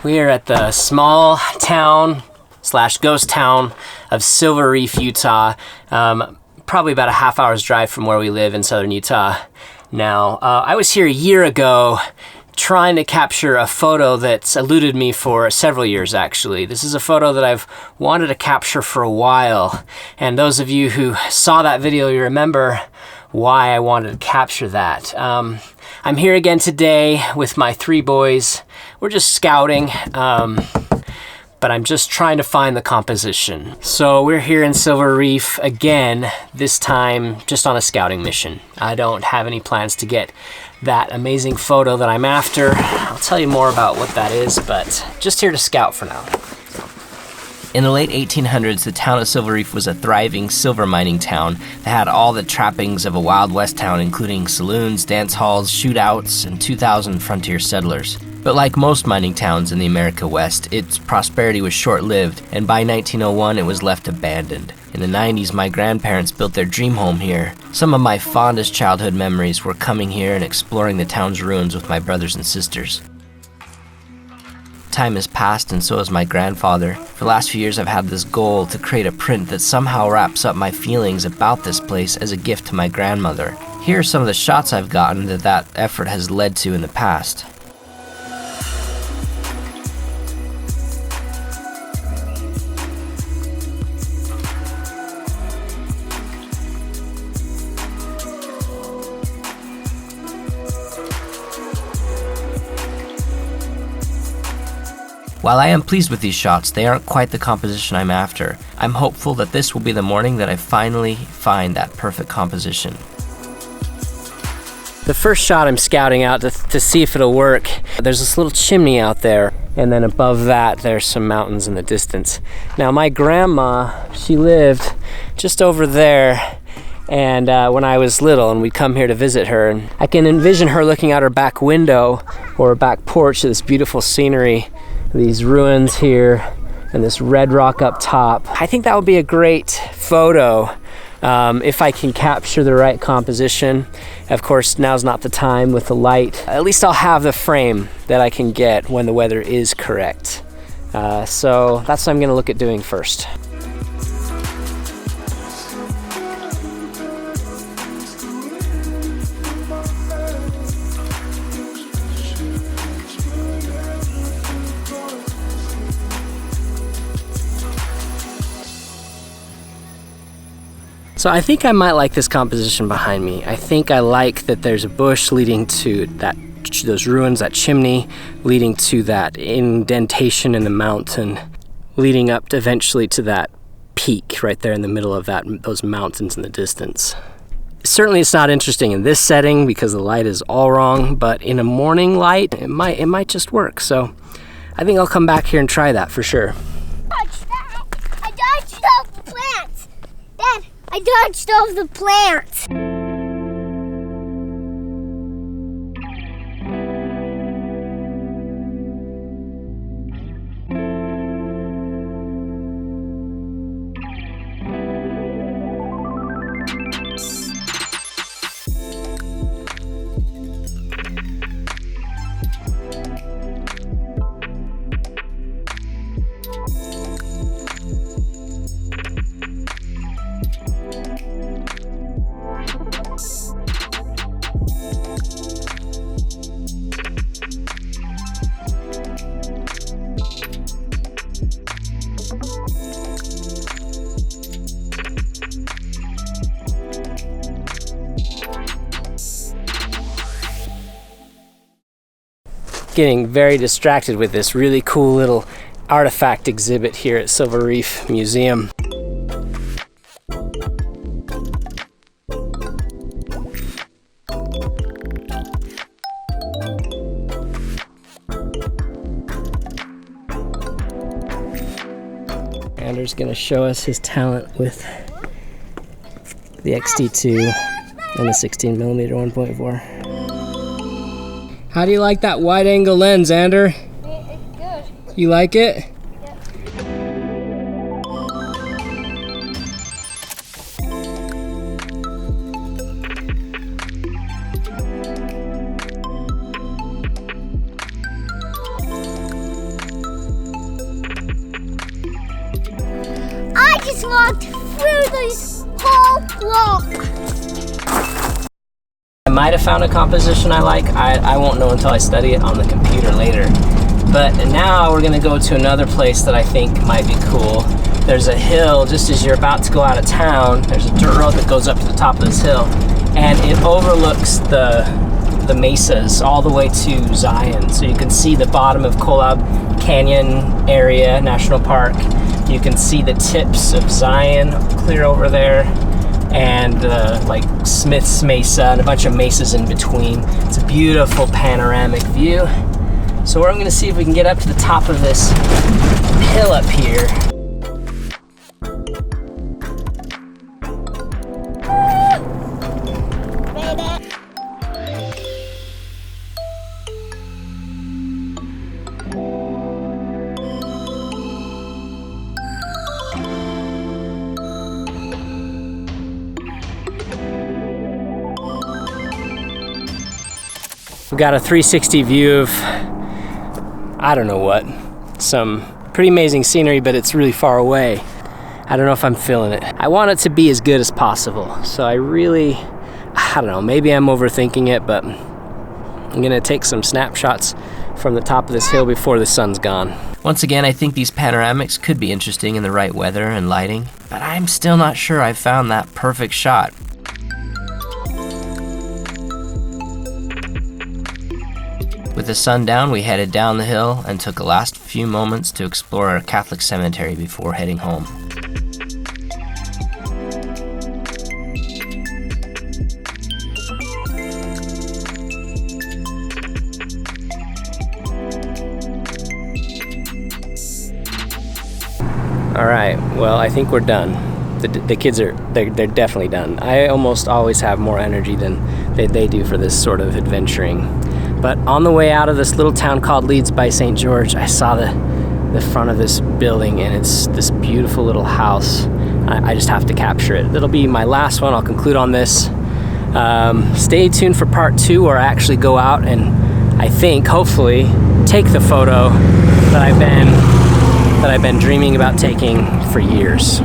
We're at the small town / ghost town of Silver Reef, Utah. Probably about a half hour's drive from where we live in southern Utah. Now, I was here a year ago trying to capture a photo that's eluded me for several years, actually. This is a photo that I've wanted to capture for a while. And those of you who saw that video, you remember why I wanted to capture that. I'm here again today with my 3 boys. We're just scouting, but I'm just trying to find the composition. So we're here in Silver Reef again, this time just on a scouting mission. I don't have any plans to get that amazing photo that I'm after. I'll tell you more about what that is, but just here to scout for now. In the late 1800s, the town of Silver Reef was a thriving silver mining town that had all the trappings of a Wild West town, including saloons, dance halls, shootouts, and 2,000 frontier settlers. But like most mining towns in the America West, its prosperity was short-lived, and by 1901 it was left abandoned. In the 90s, my grandparents built their dream home here. Some of my fondest childhood memories were coming here and exploring the town's ruins with my brothers and sisters. Time has passed, and so has my grandfather. For the last few years, I've had this goal to create a print that somehow wraps up my feelings about this place as a gift to my grandmother. Here are some of the shots I've gotten that effort has led to in the past. While I am pleased with these shots, they aren't quite the composition I'm after. I'm hopeful that this will be the morning that I finally find that perfect composition. The first shot I'm scouting out to see if it'll work. There's this little chimney out there, and then above that there's some mountains in the distance. Now my grandma, she lived just over there, and when I was little, and we'd come here to visit her, and I can envision her looking out her back window or her back porch at this beautiful scenery, these ruins here, and this red rock up top. I think that would be a great photo if I can capture the right composition. Of course, now's not the time with the light. At least I'll have the frame that I can get when the weather is correct. So that's what I'm gonna look at doing first. So I think I might like this composition behind me. I think I like that there's a bush leading to those ruins, that chimney, leading to that indentation in the mountain, leading up eventually to that peak right there in the middle of those mountains in the distance. Certainly it's not interesting in this setting because the light is all wrong, but in a morning light, it might just work. So I think I'll come back here and try that for sure. I dodged off the plants! Dad, I dodged off the plants! Getting very distracted with this really cool little artifact exhibit here at Silver Reef Museum. Andrew's gonna show us his talent with the XT2 and the 16mm 1.4. How do you like that wide angle lens, Andrew? It's good. You like it? is locked through this whole block. I might have found a composition I like. I won't know until I study it on the computer later. But now we're gonna go to another place that I think might be cool. There's a hill just as you're about to go out of town. There's a dirt road that goes up to the top of this hill, and it overlooks the mesas all the way to Zion. So you can see the bottom of Kolob Canyon Area National Park. You can see the tips of Zion clear over there, and like Smith's Mesa and a bunch of mesas in between. It's a beautiful panoramic view. So we're gonna see if we can get up to the top of this hill up here. We've got a 360 view of, I don't know what, some pretty amazing scenery, but it's really far away. I don't know if I'm feeling it. I want it to be as good as possible. So I don't know, maybe I'm overthinking it, but I'm gonna take some snapshots from the top of this hill before the sun's gone. Once again, I think these panoramics could be interesting in the right weather and lighting, but I'm still not sure I've found that perfect shot. With the sun down, we headed down the hill and took a last few moments to explore our Catholic cemetery before heading home. All right, well, I think we're done. The kids they're definitely done. I almost always have more energy than they do for this sort of adventuring. But on the way out of this little town called Leeds by St. George, I saw the front of this building, and it's this beautiful little house. I just have to capture it. It'll be my last one. I'll conclude on this. Stay tuned for part 2, where I actually go out and I think, hopefully, take the photo that I've been dreaming about taking for years.